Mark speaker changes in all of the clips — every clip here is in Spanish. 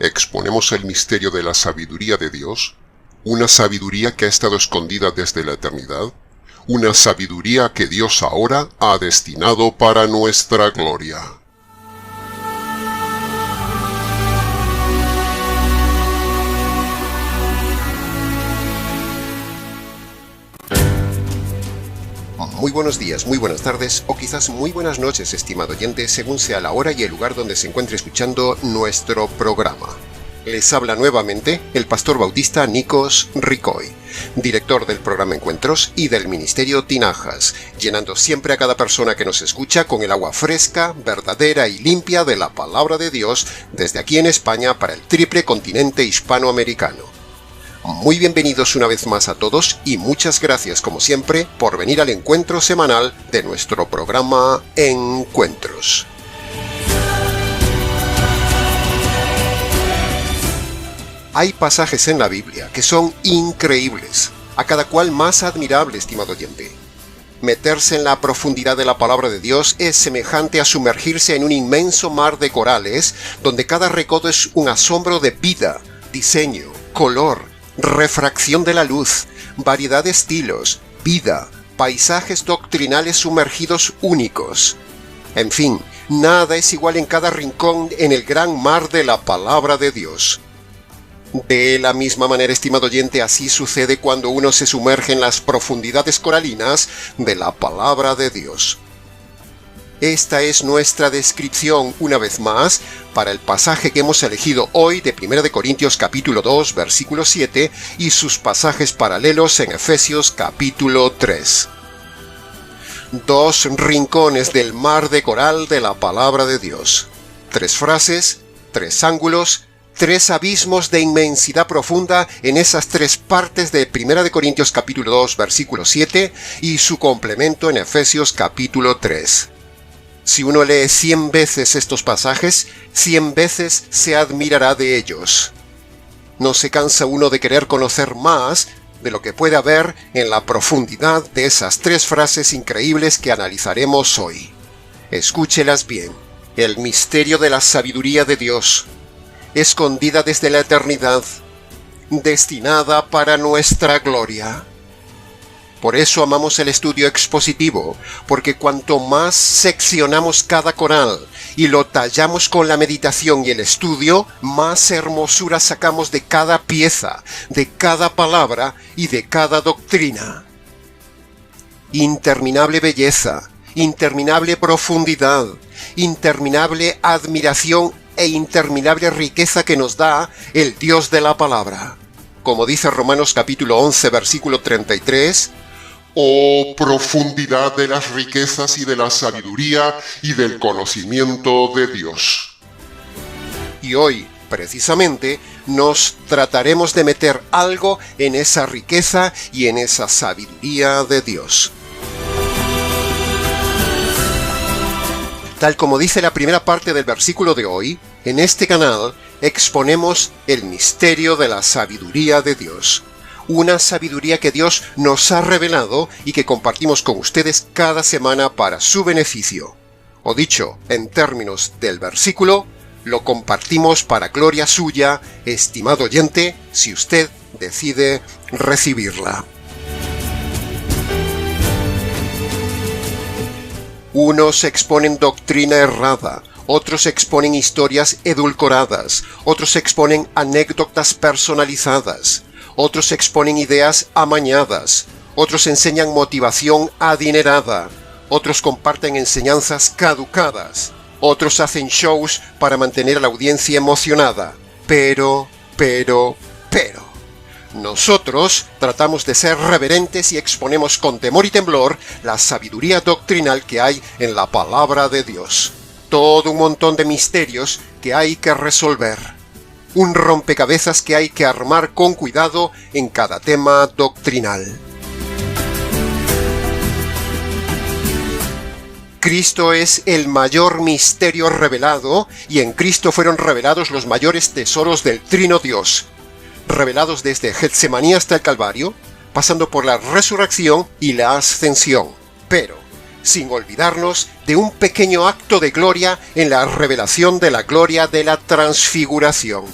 Speaker 1: exponemos el misterio de la sabiduría de Dios, una sabiduría que ha estado escondida desde la eternidad, una sabiduría que Dios ahora ha destinado para nuestra gloria.
Speaker 2: Muy buenos días, muy buenas tardes o quizás muy buenas noches, estimado oyente, según sea la hora y el lugar donde se encuentre escuchando nuestro programa. Les habla nuevamente el pastor bautista Nikos Ricoy, director del programa Encuentros y del ministerio Tinajas, llenando siempre a cada persona que nos escucha con el agua fresca, verdadera y limpia de la palabra de Dios desde aquí en España para el triple continente hispanoamericano. Muy bienvenidos una vez más a todos y muchas gracias como siempre por venir al encuentro semanal de nuestro programa Encuentros. Hay pasajes en la Biblia que son increíbles, a cada cual más admirable, estimado oyente. Meterse en la profundidad de la palabra de Dios es semejante a sumergirse en un inmenso mar de corales, donde cada recodo es un asombro de vida, diseño, color, refracción de la luz, variedad de estilos, vida, paisajes doctrinales sumergidos únicos. En fin, nada es igual en cada rincón en el gran mar de la palabra de Dios. De la misma manera, estimado oyente, así sucede cuando uno se sumerge en las profundidades coralinas de la palabra de Dios. Esta es nuestra descripción, una vez más, para el pasaje que hemos elegido hoy de 1 Corintios capítulo 2, versículo 7, y sus pasajes paralelos en Efesios capítulo 3. Dos rincones del mar de coral de la palabra de Dios. Tres frases, tres ángulos, tres abismos de inmensidad profunda en esas tres partes de 1 Corintios capítulo 2, versículo 7, y su complemento en Efesios capítulo 3. Si uno lee 100 veces estos pasajes, 100 veces se admirará de ellos. No se cansa uno de querer conocer más de lo que puede haber en la profundidad de esas tres frases increíbles que analizaremos hoy. Escúchelas bien. El misterio de la sabiduría de Dios, escondida desde la eternidad, destinada para nuestra gloria. Por eso amamos el estudio expositivo, porque cuanto más seccionamos cada coral y lo tallamos con la meditación y el estudio, más hermosura sacamos de cada pieza, de cada palabra y de cada doctrina. Interminable belleza, interminable profundidad, interminable admiración e interminable riqueza que nos da el Dios de la palabra. Como dice Romanos capítulo 11, versículo 33,
Speaker 1: ¡oh profundidad de las riquezas y de la sabiduría y del conocimiento de Dios!
Speaker 2: Y hoy, precisamente, nos trataremos de meter algo en esa riqueza y en esa sabiduría de Dios. Tal como dice la primera parte del versículo de hoy, en este canal exponemos el misterio de la sabiduría de Dios. Una sabiduría que Dios nos ha revelado y que compartimos con ustedes cada semana para su beneficio. O dicho en términos del versículo, lo compartimos para gloria suya, estimado oyente, si usted decide recibirla. Unos exponen doctrina errada, otros exponen historias edulcoradas, otros exponen anécdotas personalizadas, otros exponen ideas amañadas, otros enseñan motivación adinerada, otros comparten enseñanzas caducadas, otros hacen shows para mantener a la audiencia emocionada. Pero, nosotros tratamos de ser reverentes y exponemos con temor y temblor la sabiduría doctrinal que hay en la palabra de Dios. Todo un montón de misterios que hay que resolver. Un rompecabezas que hay que armar con cuidado en cada tema doctrinal. Cristo es el mayor misterio revelado y en Cristo fueron revelados los mayores tesoros del Trino Dios, revelados desde Getsemaní hasta el Calvario, pasando por la resurrección y la ascensión, pero sin olvidarnos de un pequeño acto de gloria en la revelación de la gloria de la transfiguración.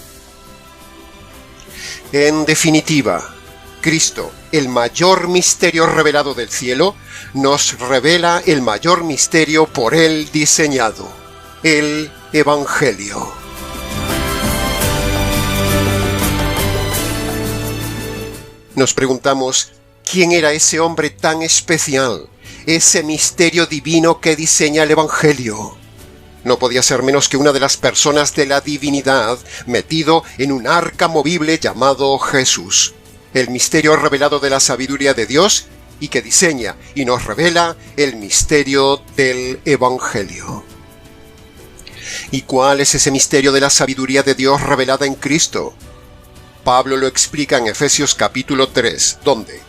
Speaker 2: En definitiva, Cristo, el mayor misterio revelado del cielo, nos revela el mayor misterio por él diseñado, el Evangelio. Nos preguntamos, ¿quién era ese hombre tan especial, ese misterio divino que diseña el Evangelio? No podía ser menos que una de las personas de la divinidad metido en un arca movible llamado Jesús, el misterio revelado de la sabiduría de Dios y que diseña y nos revela el misterio del Evangelio. ¿Y cuál es ese misterio de la sabiduría de Dios revelada en Cristo? Pablo lo explica en Efesios capítulo 3, donde,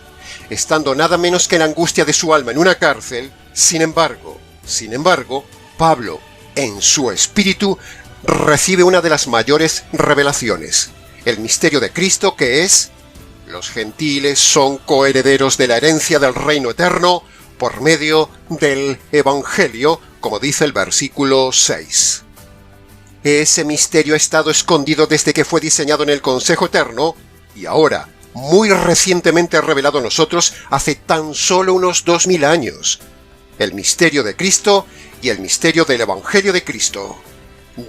Speaker 2: estando nada menos que en la angustia de su alma en una cárcel, sin embargo, Pablo, en su espíritu, recibe una de las mayores revelaciones, el misterio de Cristo, que es: los gentiles son coherederos de la herencia del reino eterno por medio del Evangelio, como dice el versículo 6. Ese misterio ha estado escondido desde que fue diseñado en el Consejo Eterno y ahora, muy recientemente revelado a nosotros hace tan solo unos 2000 años. El misterio de Cristo y el misterio del Evangelio de Cristo.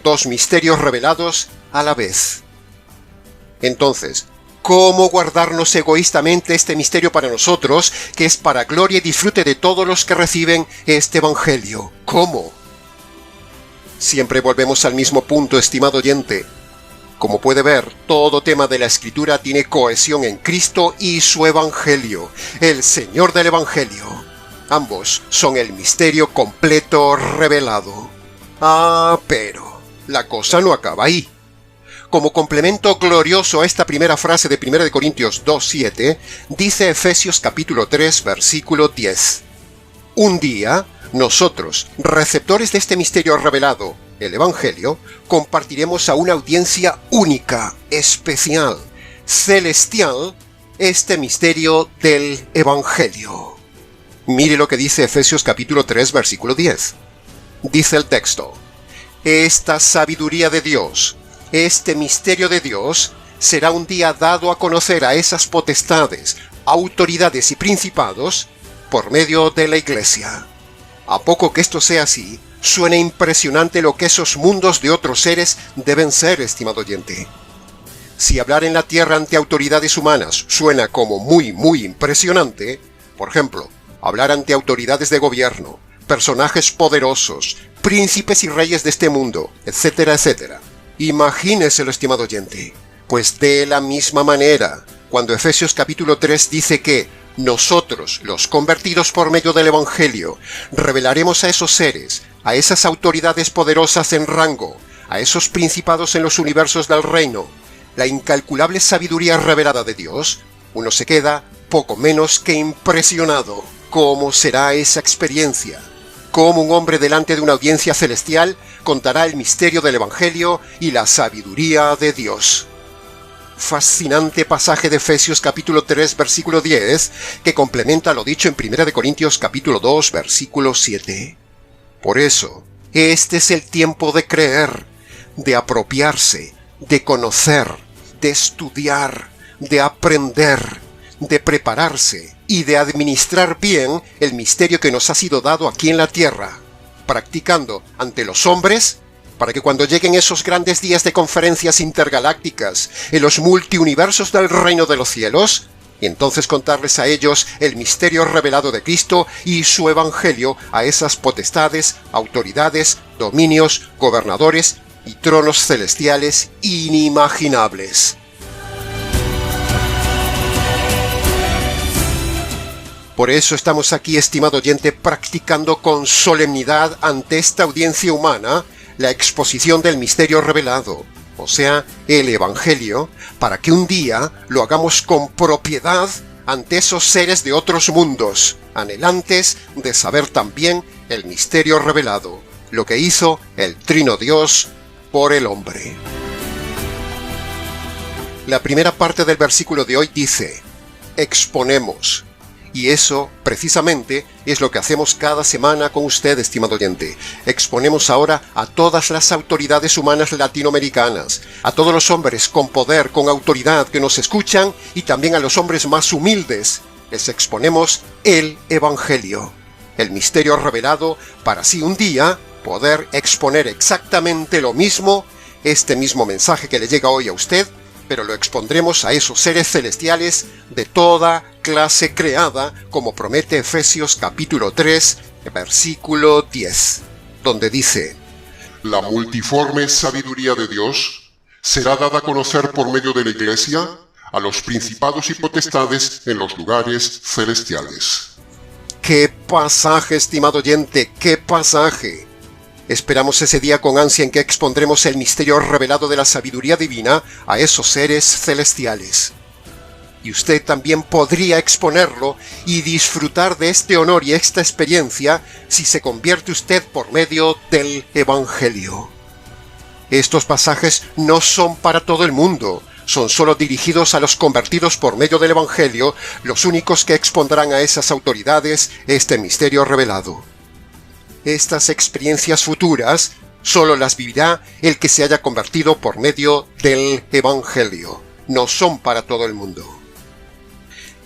Speaker 2: Dos misterios revelados a la vez. Entonces, ¿cómo guardarnos egoístamente este misterio para nosotros, que es para gloria y disfrute de todos los que reciben este Evangelio? ¿Cómo? Siempre volvemos al mismo punto, estimado oyente. Como puede ver, todo tema de la Escritura tiene cohesión en Cristo y su Evangelio, el Señor del Evangelio. Ambos son el misterio completo revelado. Pero la cosa no acaba ahí. Como complemento glorioso a esta primera frase de 1 Corintios 2:7, dice Efesios capítulo 3, versículo 10. Un día, nosotros, receptores de este misterio revelado, el Evangelio, compartiremos a una audiencia única, especial, celestial, este misterio del Evangelio. Mire lo que dice Efesios capítulo 3, versículo 10. Dice el texto: esta sabiduría de Dios, este misterio de Dios, será un día dado a conocer a esas potestades, autoridades y principados por medio de la Iglesia. A poco que esto sea así, suena impresionante lo que esos mundos de otros seres deben ser, estimado oyente. Si hablar en la tierra ante autoridades humanas suena como muy impresionante, por ejemplo, hablar ante autoridades de gobierno, personajes poderosos, príncipes y reyes de este mundo, etcétera, etcétera. Imagíneselo, estimado oyente. Pues de la misma manera, cuando Efesios capítulo 3 dice que nosotros, los convertidos por medio del Evangelio, revelaremos a esos seres, a esas autoridades poderosas en rango, a esos principados en los universos del reino, la incalculable sabiduría revelada de Dios, uno se queda poco menos que impresionado. ¿Cómo será esa experiencia? ¿Cómo un hombre delante de una audiencia celestial contará el misterio del Evangelio y la sabiduría de Dios? Fascinante pasaje de Efesios capítulo 3, versículo 10, que complementa lo dicho en 1 Corintios capítulo 2, versículo 7. Por eso, este es el tiempo de creer, de apropiarse, de conocer, de estudiar, de aprender, de prepararse y de administrar bien el misterio que nos ha sido dado aquí en la tierra, practicando ante los hombres, para que cuando lleguen esos grandes días de conferencias intergalácticas en los multiuniversos del reino de los cielos, y entonces contarles a ellos el misterio revelado de Cristo y su Evangelio a esas potestades, autoridades, dominios, gobernadores y tronos celestiales inimaginables. Por eso estamos aquí, estimado oyente, practicando con solemnidad ante esta audiencia humana la exposición del misterio revelado, o sea, el Evangelio, para que un día lo hagamos con propiedad ante esos seres de otros mundos, anhelantes de saber también el misterio revelado, lo que hizo el Trino Dios por el hombre. La primera parte del versículo de hoy dice: exponemos. Y eso, precisamente, es lo que hacemos cada semana con usted, estimado oyente. Exponemos ahora a todas las autoridades humanas latinoamericanas, a todos los hombres con poder, con autoridad que nos escuchan y también a los hombres más humildes. Les exponemos el Evangelio, el misterio revelado para así un día poder exponer exactamente lo mismo, este mismo mensaje que le llega hoy a usted, pero lo expondremos a esos seres celestiales de toda clase creada, como promete Efesios capítulo 3, versículo 10, donde dice:
Speaker 1: La multiforme sabiduría de Dios será dada a conocer por medio de la Iglesia a los principados y potestades en los lugares celestiales.
Speaker 2: ¡Qué pasaje, estimado oyente! ¡Qué pasaje! Esperamos ese día con ansia en que expondremos el misterio revelado de la sabiduría divina a esos seres celestiales. Y usted también podría exponerlo y disfrutar de este honor y esta experiencia si se convierte usted por medio del Evangelio. Estos pasajes no son para todo el mundo, son solo dirigidos a los convertidos por medio del Evangelio, los únicos que expondrán a esas autoridades este misterio revelado. Estas experiencias futuras solo las vivirá el que se haya convertido por medio del Evangelio. No son para todo el mundo.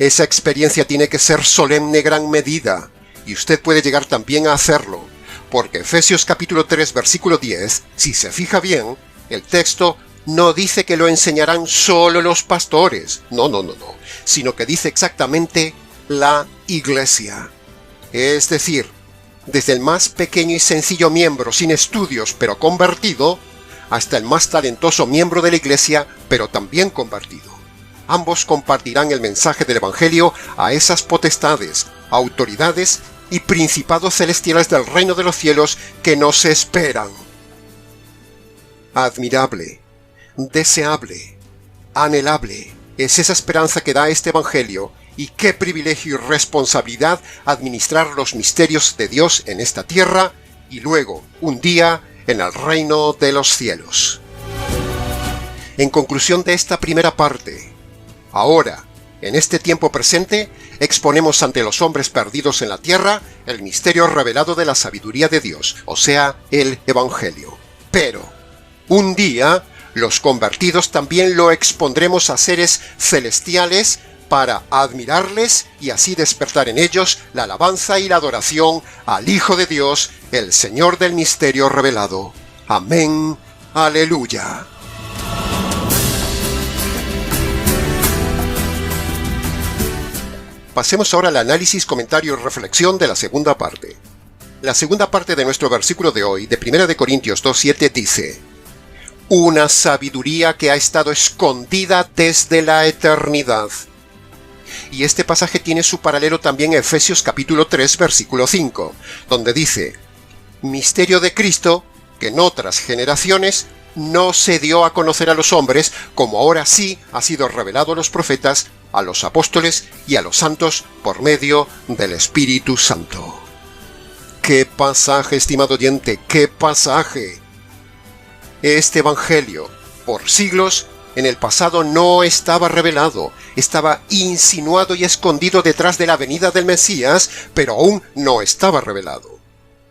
Speaker 2: Esa experiencia tiene que ser solemne gran medida, y usted puede llegar también a hacerlo, porque Efesios capítulo 3 versículo 10, si se fija bien, el texto no dice que lo enseñarán solo los pastores, no, sino que dice exactamente la Iglesia. Es decir, desde el más pequeño y sencillo miembro sin estudios pero convertido, hasta el más talentoso miembro de la Iglesia pero también convertido. Ambos compartirán el mensaje del Evangelio a esas potestades, autoridades y principados celestiales del reino de los cielos que nos esperan. Admirable, deseable, anhelable es esa esperanza que da este Evangelio, y qué privilegio y responsabilidad administrar los misterios de Dios en esta tierra y luego, un día, en el reino de los cielos. En conclusión de esta primera parte, ahora, en este tiempo presente, exponemos ante los hombres perdidos en la tierra el misterio revelado de la sabiduría de Dios, o sea, el Evangelio. Pero, un día, los convertidos también lo expondremos a seres celestiales para admirarles y así despertar en ellos la alabanza y la adoración al Hijo de Dios, el Señor del misterio revelado. Amén. Aleluya. Pasemos ahora al análisis, comentario y reflexión de la segunda parte. La segunda parte de nuestro versículo de hoy, de 1 Corintios 2:7, dice: Una sabiduría que ha estado escondida desde la eternidad. Y este pasaje tiene su paralelo también en Efesios capítulo 3, versículo 5, donde dice: Misterio de Cristo, que en otras generaciones no se dio a conocer a los hombres, como ahora sí ha sido revelado a los profetas, a los apóstoles y a los santos por medio del Espíritu Santo. ¡Qué pasaje, estimado oyente! ¡Qué pasaje! Este Evangelio, por siglos, en el pasado no estaba revelado, estaba insinuado y escondido detrás de la venida del Mesías, pero aún no estaba revelado.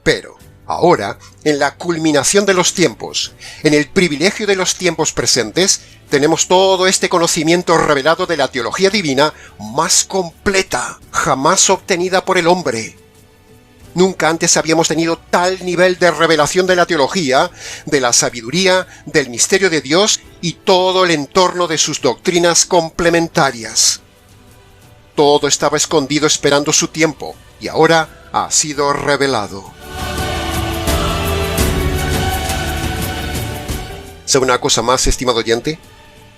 Speaker 2: Pero ahora, en la culminación de los tiempos, en el privilegio de los tiempos presentes, tenemos todo este conocimiento revelado de la teología divina más completa, jamás obtenida por el hombre. Nunca antes habíamos tenido tal nivel de revelación de la teología, de la sabiduría, del misterio de Dios y todo el entorno de sus doctrinas complementarias. Todo estaba escondido esperando su tiempo, y ahora ha sido revelado. ¿Sabe una cosa más, estimado oyente?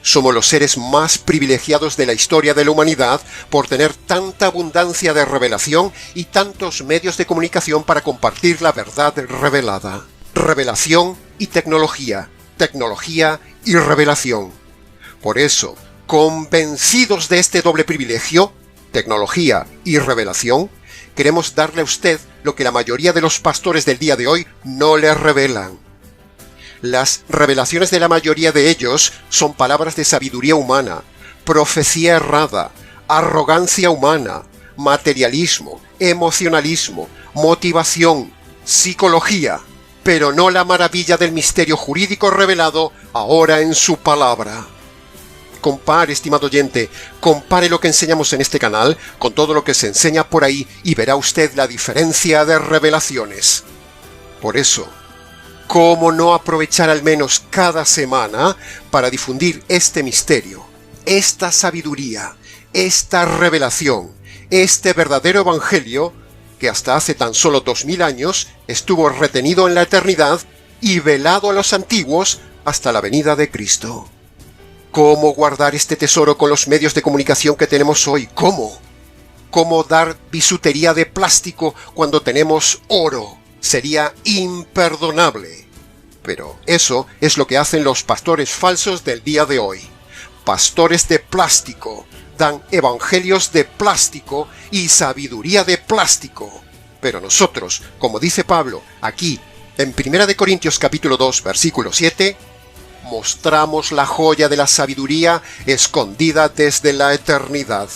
Speaker 2: Somos los seres más privilegiados de la historia de la humanidad por tener tanta abundancia de revelación y tantos medios de comunicación para compartir la verdad revelada. Revelación y tecnología, tecnología y revelación. Por eso, convencidos de este doble privilegio, tecnología y revelación, queremos darle a usted lo que la mayoría de los pastores del día de hoy no le revelan. Las revelaciones de la mayoría de ellos son palabras de sabiduría humana, profecía errada, arrogancia humana, materialismo, emocionalismo, motivación, psicología, pero no la maravilla del misterio jurídico revelado ahora en su palabra. Compare, estimado oyente, compare lo que enseñamos en este canal con todo lo que se enseña por ahí y verá usted la diferencia de revelaciones. Por eso, ¿cómo no aprovechar al menos cada semana para difundir este misterio, esta sabiduría, esta revelación, este verdadero evangelio que hasta hace tan solo 2000 años estuvo retenido en la eternidad y velado a los antiguos hasta la venida de Cristo? ¿Cómo guardar este tesoro con los medios de comunicación que tenemos hoy? ¿Cómo? ¿Cómo dar bisutería de plástico cuando tenemos oro? Sería imperdonable. Pero eso es lo que hacen los pastores falsos del día de hoy. Pastores de plástico. Dan evangelios de plástico y sabiduría de plástico. Pero nosotros, como dice Pablo aquí en 1 Corintios capítulo 2, versículo 7, mostramos la joya de la sabiduría escondida desde la eternidad,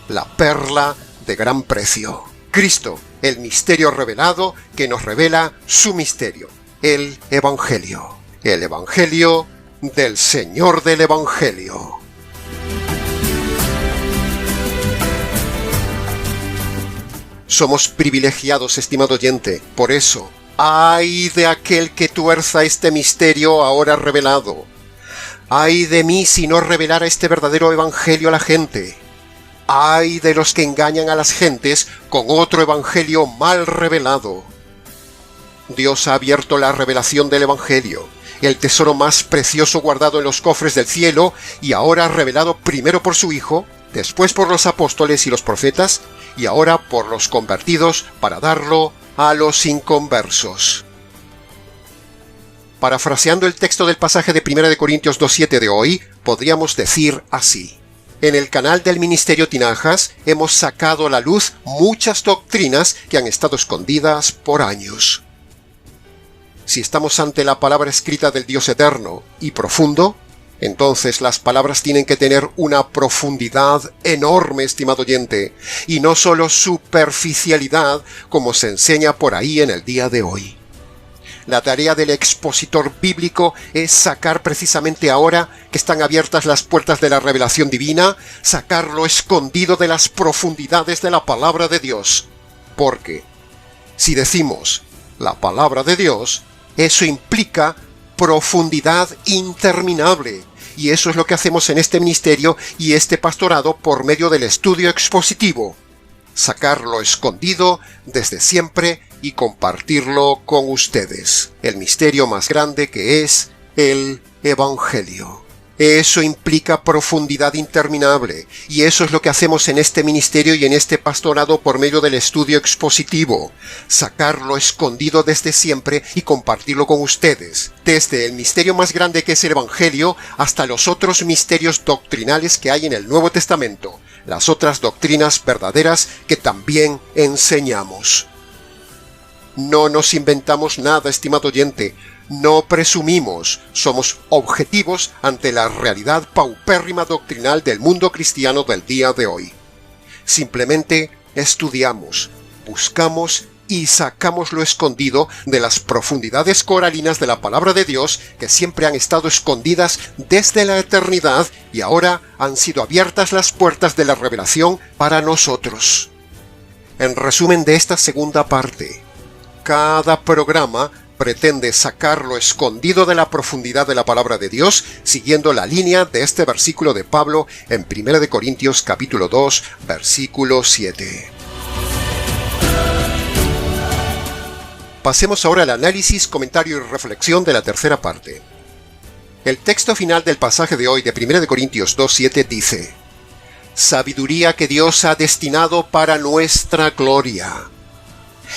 Speaker 2: la perla de gran precio. Cristo, el misterio revelado que nos revela su misterio, el Evangelio del Señor del Evangelio. Somos privilegiados, estimado oyente, por eso, ¡ay de aquel que tuerza este misterio ahora revelado! ¡Ay de mí si no revelara este verdadero evangelio a la gente! ¡Ay de los que engañan a las gentes con otro evangelio mal revelado! Dios ha abierto la revelación del evangelio, el tesoro más precioso guardado en los cofres del cielo y ahora revelado primero por su Hijo, después por los apóstoles y los profetas y ahora por los convertidos para darlo a los inconversos. Parafraseando el texto del pasaje de 1 Corintios 2:7 de hoy, podríamos decir así: en el canal del Ministerio Tinajas hemos sacado a la luz muchas doctrinas que han estado escondidas por años. Si estamos ante la palabra escrita del Dios eterno y profundo, entonces las palabras tienen que tener una profundidad enorme, estimado oyente, y no solo superficialidad como se enseña por ahí en el día de hoy. La tarea del expositor bíblico es sacar precisamente ahora que están abiertas las puertas de la revelación divina, sacar lo escondido de las profundidades de la palabra de Dios. Porque si decimos la palabra de Dios, eso implica profundidad interminable. Y eso es lo que hacemos en este ministerio y este pastorado por medio del estudio expositivo. Sacar lo escondido desde siempre y compartirlo con ustedes. El misterio más grande que es el Evangelio. Eso implica profundidad interminable, y eso es lo que hacemos en este ministerio y en este pastorado por medio del estudio expositivo. Sacar lo escondido desde siempre y compartirlo con ustedes, desde el misterio más grande que es el Evangelio hasta los otros misterios doctrinales que hay en el Nuevo Testamento, las otras doctrinas verdaderas que también enseñamos. No nos inventamos nada, estimado oyente. No presumimos, somos objetivos ante la realidad paupérrima doctrinal del mundo cristiano del día de hoy. Simplemente estudiamos, buscamos y sacamos lo escondido de las profundidades coralinas de la palabra de Dios que siempre han estado escondidas desde la eternidad y ahora han sido abiertas las puertas de la revelación para nosotros. En resumen de esta segunda parte, cada programa pretende sacar lo escondido de la profundidad de la palabra de Dios, siguiendo la línea de este versículo de Pablo en 1 Corintios capítulo 2, versículo 7. Pasemos ahora al análisis, comentario y reflexión de la tercera parte. El texto final del pasaje de hoy de 1 Corintios 2:7 dice: sabiduría que Dios ha destinado para nuestra gloria.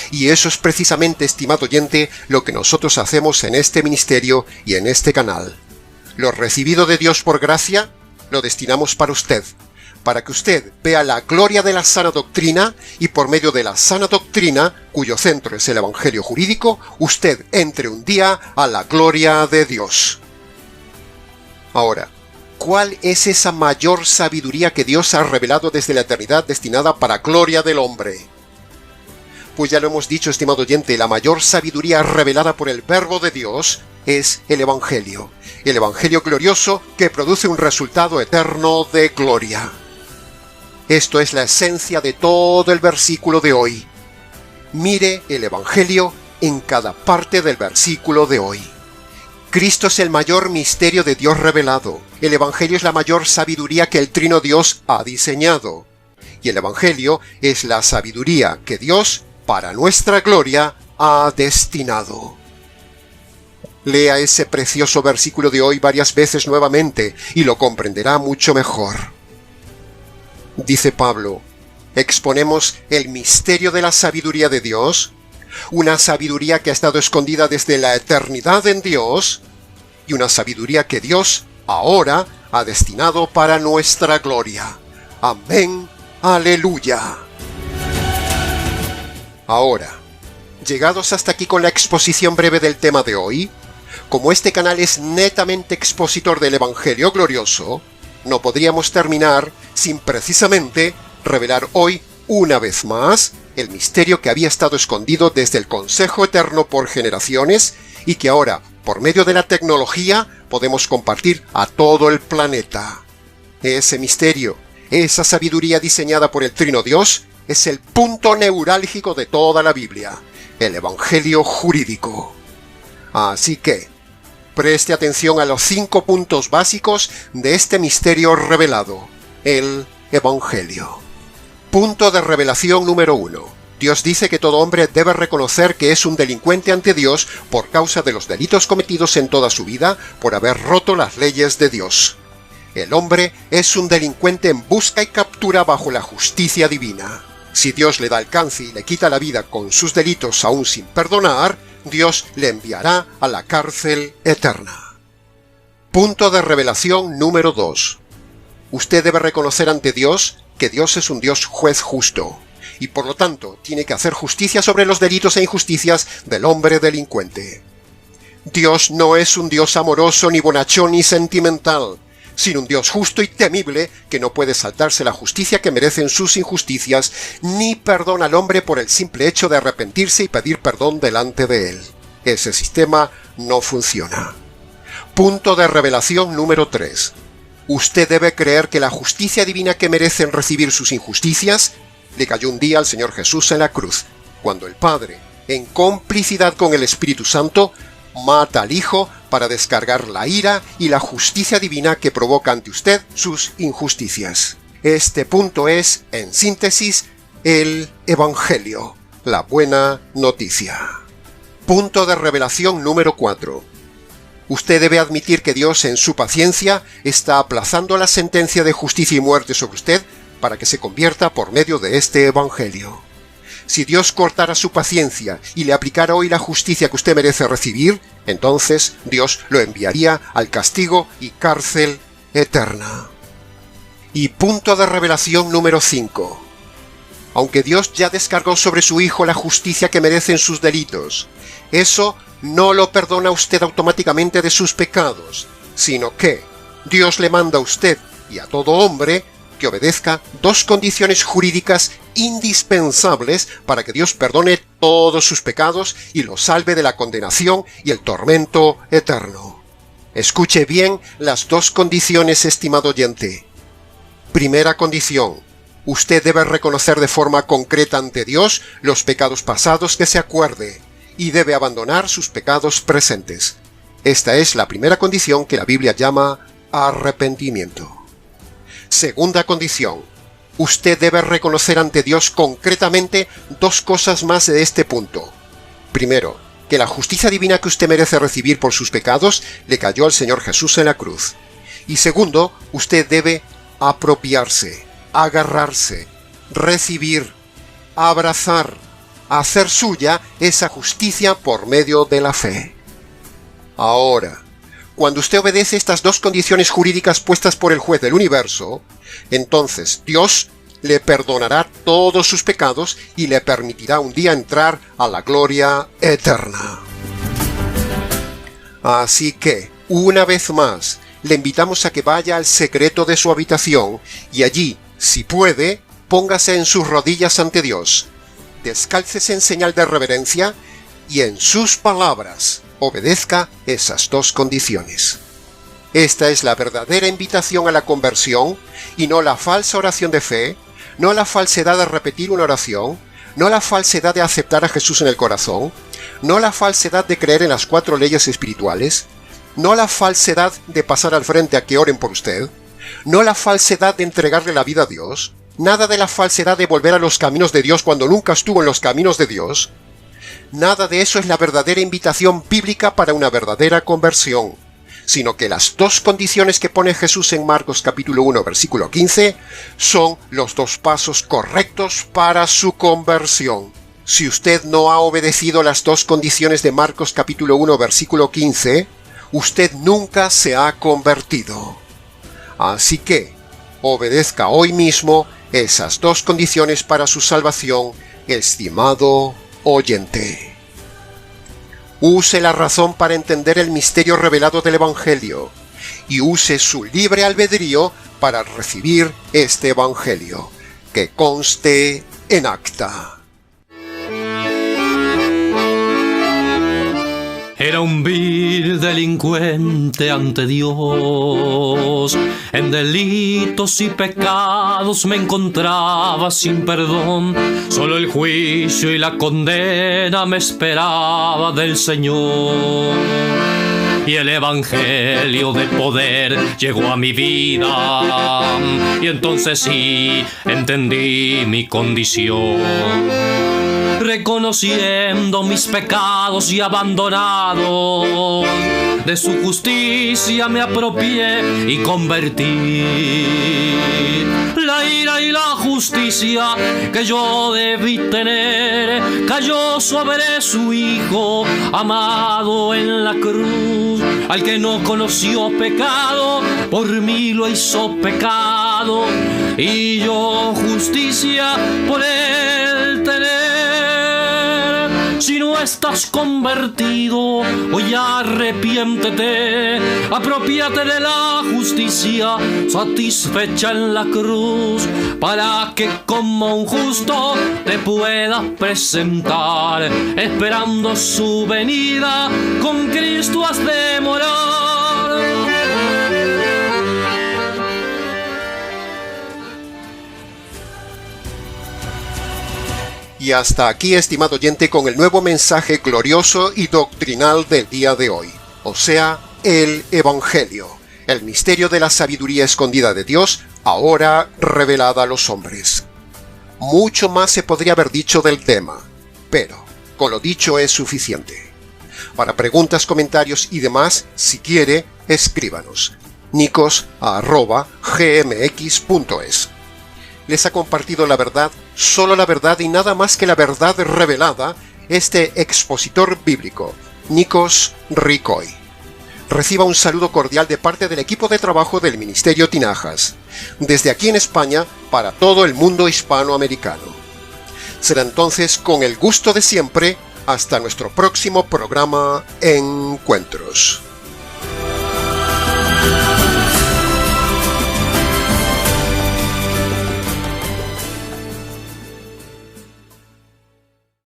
Speaker 2: Y eso es precisamente, estimado oyente, lo que nosotros hacemos en este ministerio y en este canal. Lo recibido de Dios por gracia, lo destinamos para usted, para que usted vea la gloria de la sana doctrina y por medio de la sana doctrina, cuyo centro es el Evangelio jurídico, usted entre un día a la gloria de Dios. Ahora, ¿Cuál es esa mayor sabiduría que Dios ha revelado desde la eternidad destinada para gloria del hombre? Pues ya lo hemos dicho, estimado oyente, la mayor sabiduría revelada por el Verbo de Dios es el Evangelio glorioso que produce un resultado eterno de gloria. Esto es la esencia de todo el versículo de hoy. Mire el Evangelio en cada parte del versículo de hoy. Cristo es el mayor misterio de Dios revelado. El Evangelio es la mayor sabiduría que el Trino Dios ha diseñado. Y el Evangelio es la sabiduría que Dios, para nuestra gloria, ha destinado. Lea ese precioso versículo de hoy varias veces nuevamente y lo comprenderá mucho mejor. Dice Pablo, exponemos el misterio de la sabiduría de Dios, una sabiduría que ha estado escondida desde la eternidad en Dios, y una sabiduría que Dios ahora ha destinado para nuestra gloria. Amén, aleluya. Ahora, llegados hasta aquí con la exposición breve del tema de hoy, como este canal es netamente expositor del Evangelio glorioso, no podríamos terminar sin precisamente revelar hoy, una vez más, el misterio que había estado escondido desde el Consejo Eterno por generaciones y que ahora, por medio de la tecnología, podemos compartir a todo el planeta. Ese misterio, esa sabiduría diseñada por el Trino Dios, es el punto neurálgico de toda la Biblia, el Evangelio jurídico. Así que, preste atención a los 5 puntos básicos de este misterio revelado, el Evangelio. Punto de revelación número 1. Dios dice que todo hombre debe reconocer que es un delincuente ante Dios por causa de los delitos cometidos en toda su vida por haber roto las leyes de Dios. El hombre es un delincuente en busca y captura bajo la justicia divina. Si Dios le da alcance y le quita la vida con sus delitos aún sin perdonar, Dios le enviará a la cárcel eterna. Punto de revelación número 2. Usted debe reconocer ante Dios que Dios es un Dios juez justo, y por lo tanto tiene que hacer justicia sobre los delitos e injusticias del hombre delincuente. Dios no es un Dios amoroso, ni bonachón, ni sentimental, sino un Dios justo y temible que no puede saltarse la justicia que merecen sus injusticias, ni perdona al hombre por el simple hecho de arrepentirse y pedir perdón delante de él. Ese sistema no funciona. Punto de revelación número 3. Usted debe creer que la justicia divina que merecen recibir sus injusticias le cayó un día al Señor Jesús en la cruz, cuando el Padre, en complicidad con el Espíritu Santo, mata al Hijo para descargar la ira y la justicia divina que provoca ante usted sus injusticias. Este punto es, en síntesis, el Evangelio, la buena noticia. Punto de revelación número 4. Usted debe admitir que Dios, en su paciencia, está aplazando la sentencia de justicia y muerte sobre usted para que se convierta por medio de este Evangelio. Si Dios cortara su paciencia y le aplicara hoy la justicia que usted merece recibir, entonces Dios lo enviaría al castigo y cárcel eterna. Y punto de revelación número 5. Aunque Dios ya descargó sobre su Hijo la justicia que merecen sus delitos, eso no lo perdona a usted automáticamente de sus pecados, sino que Dios le manda a usted y a todo hombre que obedezca 2 condiciones jurídicas indispensables para que Dios perdone todos sus pecados y lo salve de la condenación y el tormento eterno. Escuche bien las 2 condiciones, estimado oyente. Primera condición: usted debe reconocer de forma concreta ante Dios los pecados pasados que se acuerde y debe abandonar sus pecados presentes. Esta es la primera condición que la Biblia llama arrepentimiento. Segunda condición: usted debe reconocer ante Dios concretamente 2 cosas más de este punto. Primero, que la justicia divina que usted merece recibir por sus pecados le cayó al Señor Jesús en la cruz. Y segundo, usted debe apropiarse, agarrarse, recibir, abrazar, hacer suya esa justicia por medio de la fe. Ahora, cuando usted obedece estas 2 condiciones jurídicas puestas por el juez del universo, entonces Dios le perdonará todos sus pecados y le permitirá un día entrar a la gloria eterna. Así que, una vez más, le invitamos a que vaya al secreto de su habitación y allí, si puede, póngase en sus rodillas ante Dios, descálcese en señal de reverencia y en sus palabras obedezca esas dos condiciones. Esta es la verdadera invitación a la conversión y no la falsa oración de fe, no la falsedad de repetir una oración, no la falsedad de aceptar a Jesús en el corazón, no la falsedad de creer en las 4 leyes espirituales, no la falsedad de pasar al frente a que oren por usted, no la falsedad de entregarle la vida a Dios, nada de la falsedad de volver a los caminos de Dios cuando nunca estuvo en los caminos de Dios. Nada de eso es la verdadera invitación bíblica para una verdadera conversión, sino que las 2 condiciones que pone Jesús en Marcos capítulo 1 versículo 15 son los 2 pasos correctos para su conversión. Si usted no ha obedecido las 2 condiciones de Marcos capítulo 1 versículo 15, usted nunca se ha convertido. Así que, obedezca hoy mismo esas 2 condiciones para su salvación, estimado oyente. Use la razón para entender el misterio revelado del Evangelio y use su libre albedrío para recibir este Evangelio, que conste en acta.
Speaker 3: Era un vil delincuente ante Dios, en delitos y pecados me encontraba sin perdón, solo el juicio y la condena me esperaba del Señor. Y el evangelio de poder llegó a mi vida, y entonces sí entendí mi condición. Reconociendo mis pecados y abandonado, de su justicia me apropié y convertí. La ira y la justicia que yo debí tener cayó sobre su Hijo amado en la cruz. Al que no conoció pecado, por mí lo hizo pecado, y yo justicia por él tener. Si no estás convertido, hoy arrepiéntete, apropiate de la justicia satisfecha en la cruz, para que como un justo te puedas presentar, esperando su venida, con Cristo has de morar.
Speaker 2: Y hasta aquí, estimado oyente, con el nuevo mensaje glorioso y doctrinal del día de hoy, o sea, el Evangelio, el misterio de la sabiduría escondida de Dios, ahora revelada a los hombres. Mucho más se podría haber dicho del tema, pero con lo dicho es suficiente. Para preguntas, comentarios y demás, si quiere, escríbanos. nicos@gmx.es. Les ha compartido la verdad, solo la verdad y nada más que la verdad revelada, este expositor bíblico, Nikos Ricoy. Reciba un saludo cordial de parte del equipo de trabajo del Ministerio Tinajas, desde aquí en España para todo el mundo hispanoamericano. Será entonces, con el gusto de siempre, hasta nuestro próximo programa Encuentros.